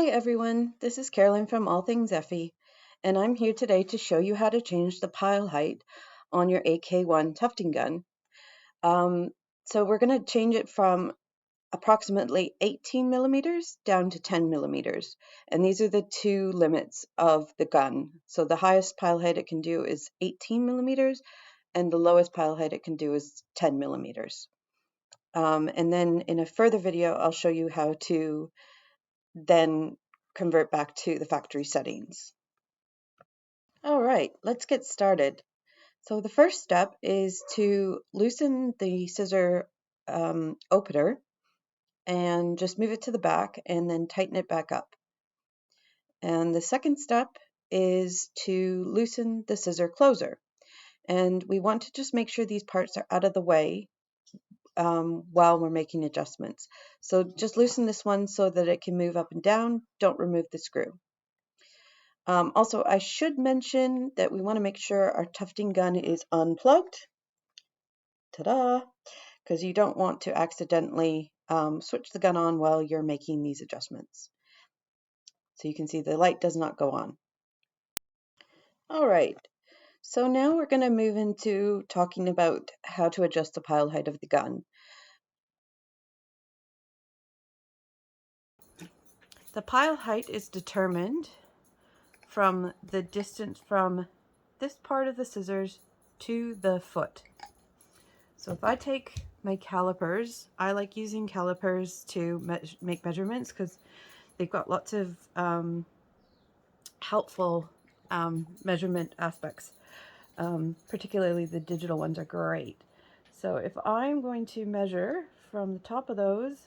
Hi everyone, this is Carolyn from All Things Effie, and I'm here today to show you how to change the pile height on your AK-1 tufting gun. So we're going to change it from approximately 18 millimeters down to 10 millimeters, and these are the two limits of the gun. So the highest pile height it can do is 18 millimeters, and the lowest pile height it can do is 10 millimeters. And then in a further video, I'll show you how to then convert back to the factory settings. All right, let's get started. So the first step is to loosen the scissor opener and just move it to the back and then tighten it back up. And the second step is to loosen the scissor closer. And we want to just make sure these parts are out of the way while we're making adjustments. So just loosen this one so that it can move up and down. Don't remove the screw. Also, I should mention that we want to make sure our tufting gun is unplugged. Ta-da! Because you don't want to accidentally switch the gun on while you're making these adjustments. So you can see the light does not go on. All right, so now we're going to move into talking about how to adjust the pile height of the gun. The pile height is determined from the distance from this part of the scissors to the foot. So if I take my calipers, I like using calipers to make measurements because they've got lots of helpful measurement aspects. Particularly the digital ones are great. So if I'm going to measure from the top of those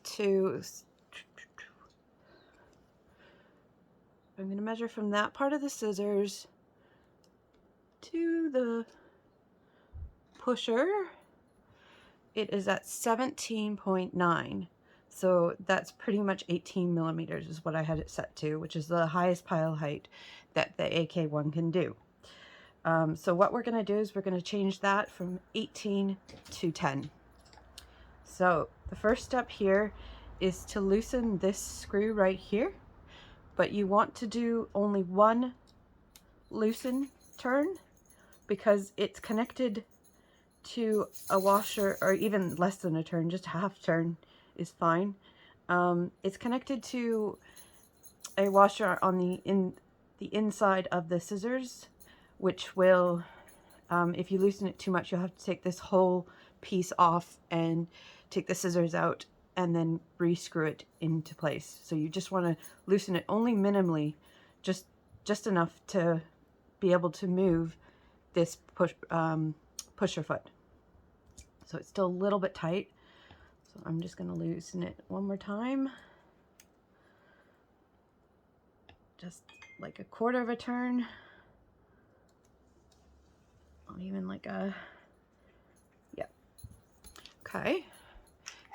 to, I'm going to measure from that part of the scissors to the pusher, it is at 17.9. So that's pretty much 18 millimeters is what I had it set to, which is the highest pile height that the AK-1 can do. So what we're going to do is we're going to change that from 18 to 10. So the first step here is to loosen this screw right here, but you want to do only one loosen turn because it's connected to a washer, or even less than a turn, just a half turn is fine. It's connected to a washer on the inside of the scissors, which will, if you loosen it too much, you'll have to take this whole piece off and take the scissors out and then re-screw it into place. So you just want to loosen it only minimally, just enough to be able to move this pusher foot. So it's still a little bit tight. So I'm just going to loosen it one more time. Just like a quarter of a turn. Not even like a, yeah. Okay.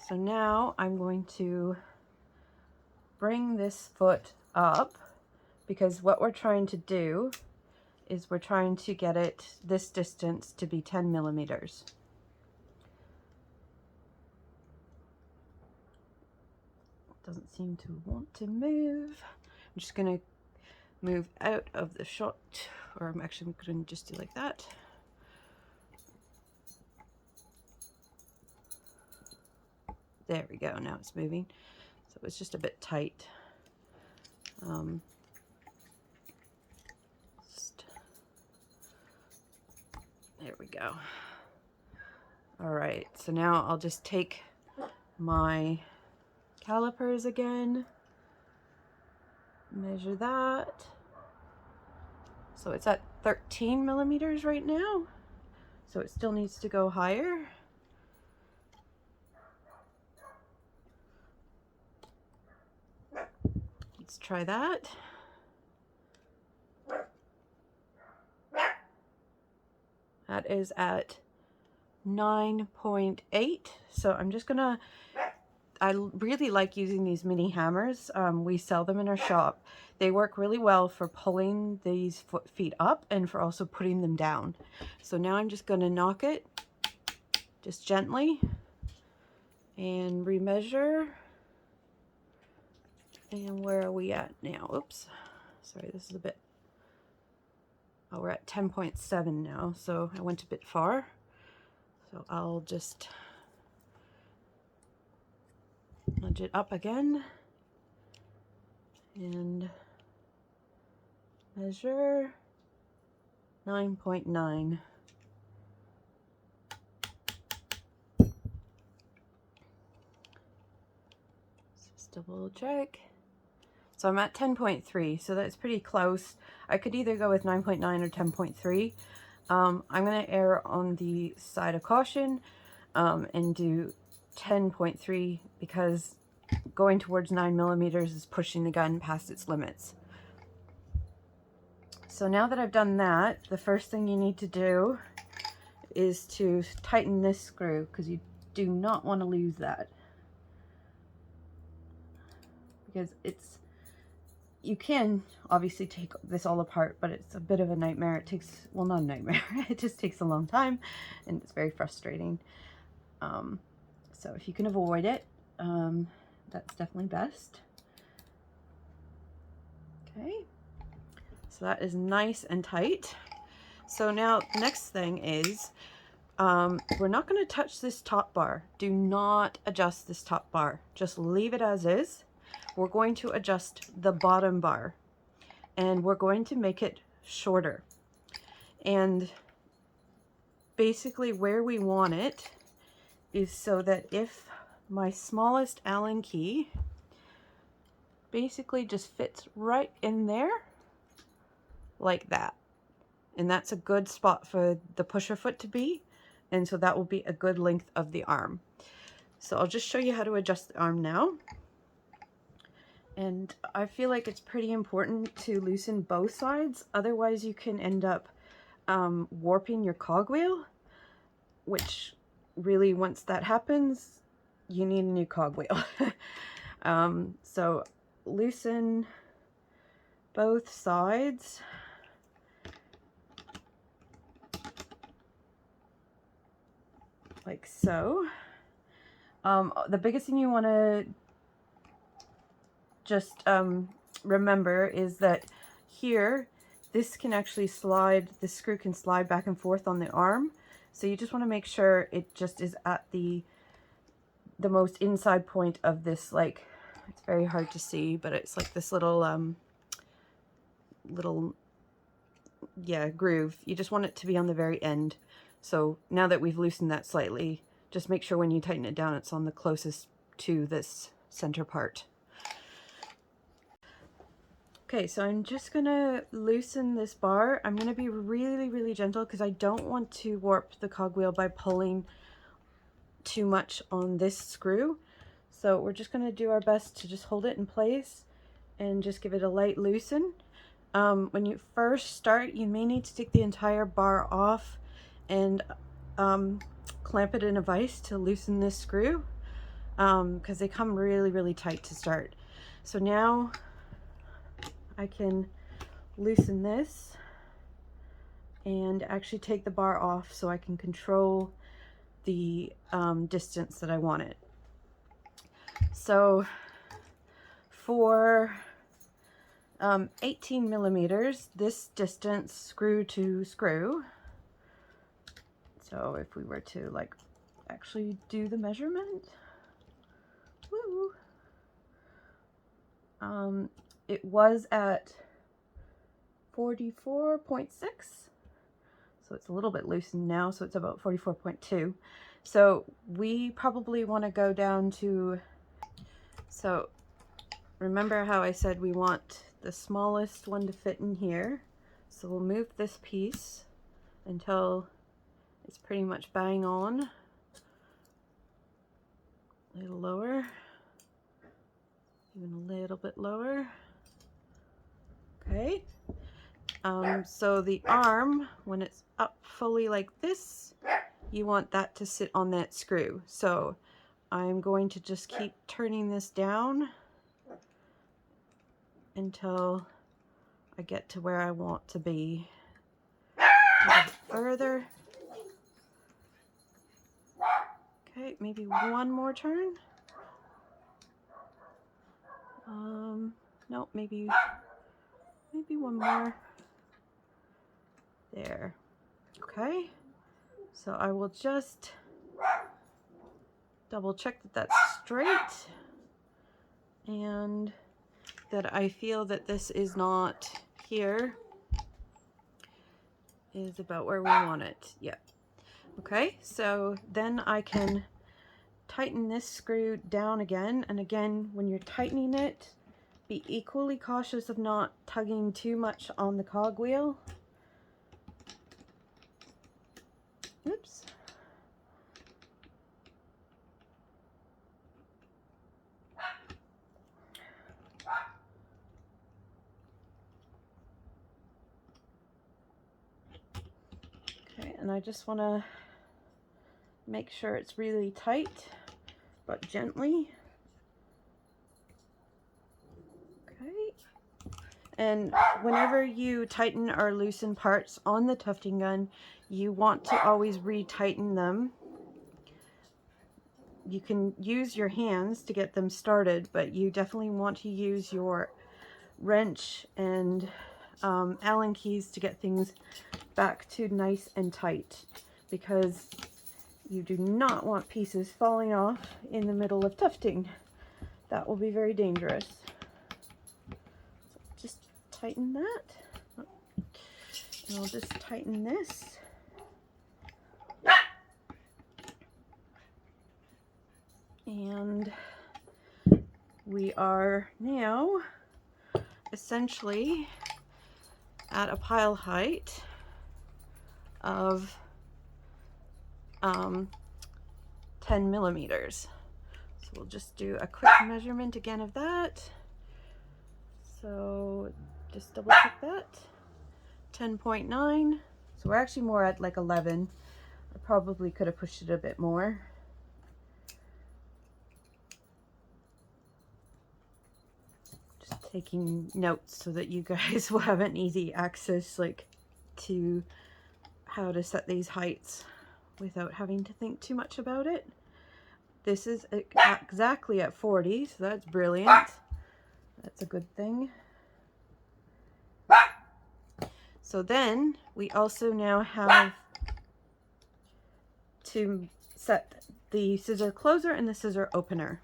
So now I'm going to bring this foot up because what we're trying to do is we're trying to get it this distance to be 10 millimeters. Doesn't seem to want to move. I'm just going to move out of the shot, or I'm actually going to just do like that. There we go, now it's moving. So it's just a bit tight. There we go. All right, so now I'll just take my calipers again, measure that. So it's at 13 millimeters right now, so it still needs to go higher. Let's try that. That is at 9.8. So I'm just gonna, I really like using these mini hammers. We sell them in our shop. They work really well for pulling these feet up and for also putting them down. So now I'm just gonna knock it just gently and remeasure. And where are we at now? Oops, sorry, this is a bit, oh, we're at 10.7 now, so I went a bit far. So I'll just nudge it up again and measure 9.9. Just double check. So I'm at 10.3, so that's pretty close. I could either go with 9.9 or 10.3. I'm going to err on the side of caution and do 10.3 because going towards 9mm is pushing the gun past its limits. So now that I've done that, the first thing you need to do is to tighten this screw, because you do not want to lose that. Because you can obviously take this all apart, but it's a bit of a nightmare. It takes, well, not a nightmare, it just takes a long time and it's very frustrating. So if you can avoid it, that's definitely best. Okay, so that is nice and tight. So now the next thing is, we're not going to touch this top bar. Do not adjust this top bar. Just leave it as is. We're going to adjust the bottom bar and we're going to make it shorter. And basically where we want it is so that if my smallest Allen key basically just fits right in there like that. And that's a good spot for the pusher foot to be. And so that will be a good length of the arm. So I'll just show you how to adjust the arm now. And I feel like it's pretty important to loosen both sides. Otherwise you can end up warping your cogwheel, which really, once that happens, you need a new cogwheel. So loosen both sides. Like so. The biggest thing you want to just remember is that here, this can actually slide, the screw can slide back and forth on the arm. So you just want to make sure it just is at the most inside point of this, like, it's very hard to see, but it's like this little, groove. You just want it to be on the very end. So now that we've loosened that slightly, just make sure when you tighten it down, it's on the closest to this center part. Okay, so I'm just gonna loosen this bar. I'm gonna be really, really gentle because I don't want to warp the cogwheel by pulling too much on this screw. So we're just gonna do our best to just hold it in place and just give it a light loosen. When you first start, you may need to take the entire bar off and clamp it in a vise to loosen this screw, because they come really, really tight to start. So now I can loosen this and actually take the bar off so I can control the distance that I want it. So for 18mm, this distance screw to screw, so if we were to like actually do the measurement, woo, it was at 44.6, so it's a little bit loosened now, so it's about 44.2. So we probably want to go down to, so remember how I said we want the smallest one to fit in here. So we'll move this piece until it's pretty much bang on. A little lower, even a little bit lower. Okay. So the arm, when it's up fully like this, you want that to sit on that screw. So I'm going to just keep turning this down until I get to where I want to be. A little bit further. Okay, maybe one more turn. No, maybe one more. There. Okay, so I will just double check that that's straight and that I feel that this is not here, is about where we want it. Yep. Okay, so then I can tighten this screw down again, and again, when you're tightening it, be equally cautious of not tugging too much on the cogwheel. Oops. Okay, and I just want to make sure it's really tight, but gently. Okay. And whenever you tighten or loosen parts on the tufting gun, you want to always re-tighten them. You can use your hands to get them started, but you definitely want to use your wrench and Allen keys to get things back to nice and tight, because you do not want pieces falling off in the middle of tufting. That will be very dangerous. So just tighten that. And I'll just tighten this. And we are now essentially at a pile height of 10 millimeters. So we'll just do a quick measurement again of that. So just double check that. 10.9. So we're actually more at like 11. I probably could have pushed it a bit more. Just taking notes so that you guys will have an easy access like to how to set these heights without having to think too much about it. This is exactly at 40, so that's brilliant. That's a good thing. So then we also now have to set the scissor closer and the scissor opener.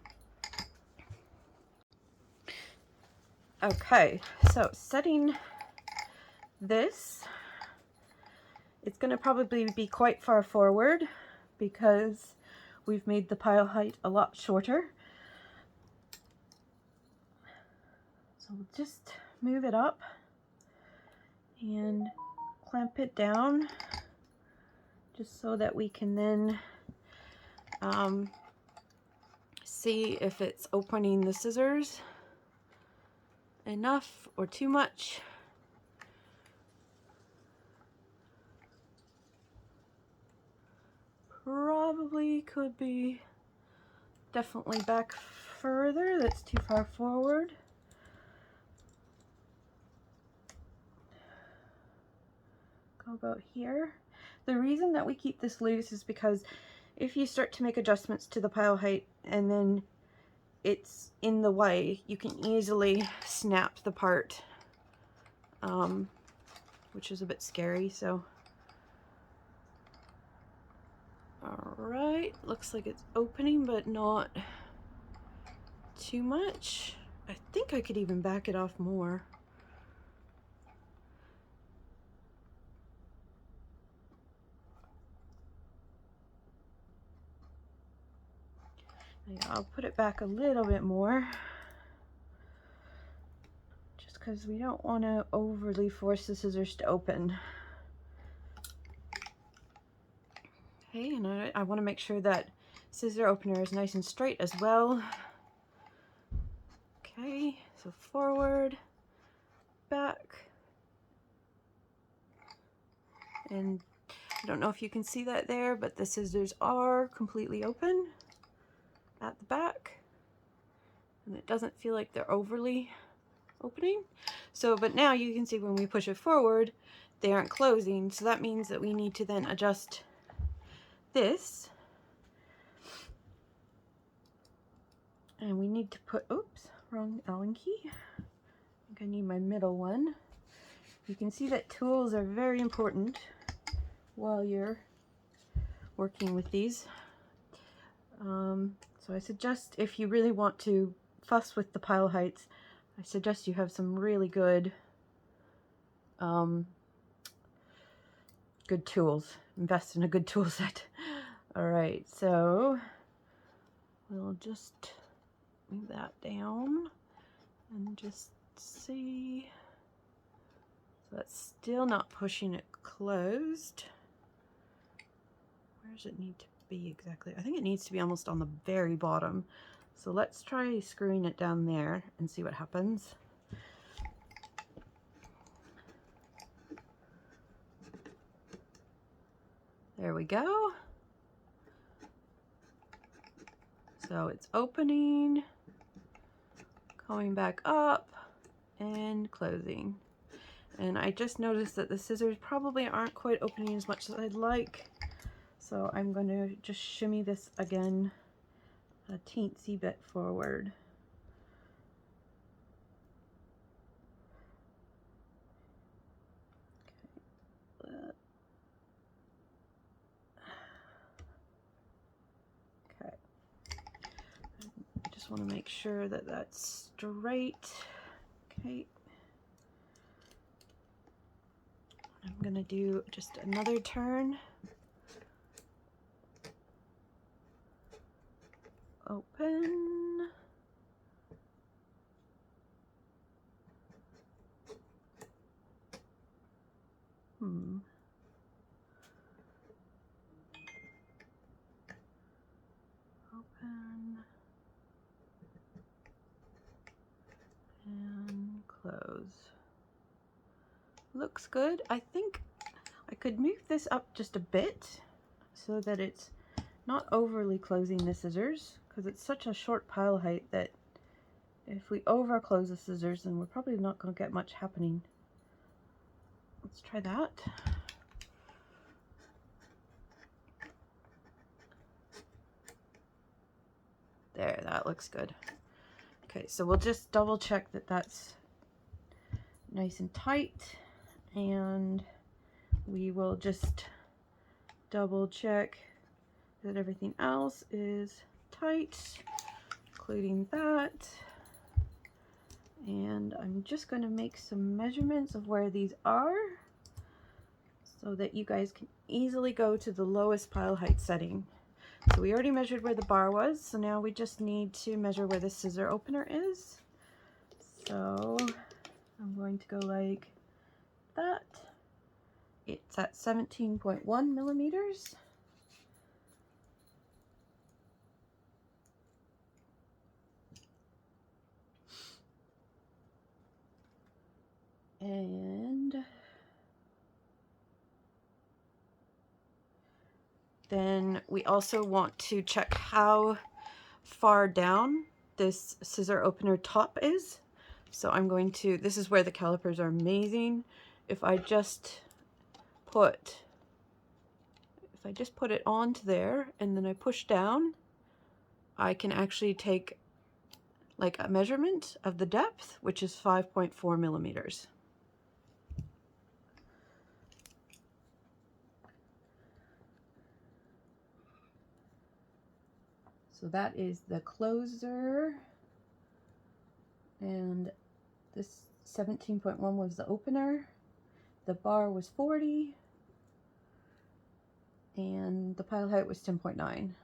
Okay, so setting this, it's going to probably be quite far forward because we've made the pile height a lot shorter. So we'll just move it up and clamp it down just so that we can then see if it's opening the scissors enough or too much. Probably could be definitely back further. That's too far forward. Go about here. The reason that we keep this loose is because if you start to make adjustments to the pile height and then it's in the way, you can easily snap the part, which is a bit scary. So alright, looks like it's opening but not too much. I think I could even back it off more. Yeah, I'll put it back a little bit more just because we don't want to overly force the scissors to open. Okay, and I want to make sure that scissor opener is nice and straight as well. Okay, so forward, back, and I don't know if you can see that there, but the scissors are completely open at the back, and it doesn't feel like they're overly opening. So, but now you can see when we push it forward, they aren't closing, so that means that we need to then adjust this And we need to put, oops, wrong Allen key. I think I need my middle one. You can see that tools are very important while you're working with these. So I suggest, if you really want to fuss with the pile heights, I suggest you have some really good good tools. Invest in a good tool set. Alright, so we'll just move that down and just see. So that's still not pushing it closed. Where does it need to be exactly? I think it needs to be almost on the very bottom. So let's try screwing it down there and see what happens. There we go. So it's opening, coming back up, and closing. And I just noticed that the scissors probably aren't quite opening as much as I'd like. So I'm going to just shimmy this again a teensy bit forward. Okay. I just want to make sure that that's straight. Okay. I'm going to do just another turn. Open. Open. And close. Looks good. I think I could move this up just a bit so that it's not overly closing the scissors, because it's such a short pile height that if we over close the scissors, then we're probably not going to get much happening. Let's try that. There, that looks good. Okay, so we'll just double check that that's nice and tight, and we will just double check that everything else is tight, including that. And I'm just going to make some measurements of where these are so that you guys can easily go to the lowest pile height setting. So we already measured where the bar was, so now we just need to measure where the scissor opener is. So I'm going to go like that. It's at 17.1 millimeters. And then we also want to check how far down this scissor opener top is. So I'm going to, this is where the calipers are amazing. If I just put it onto there and then I push down, I can actually take like a measurement of the depth, which is 5.4 millimeters. So that is the closer, and this 17.1 was the opener. The bar was 40, and the pile height was 10.9.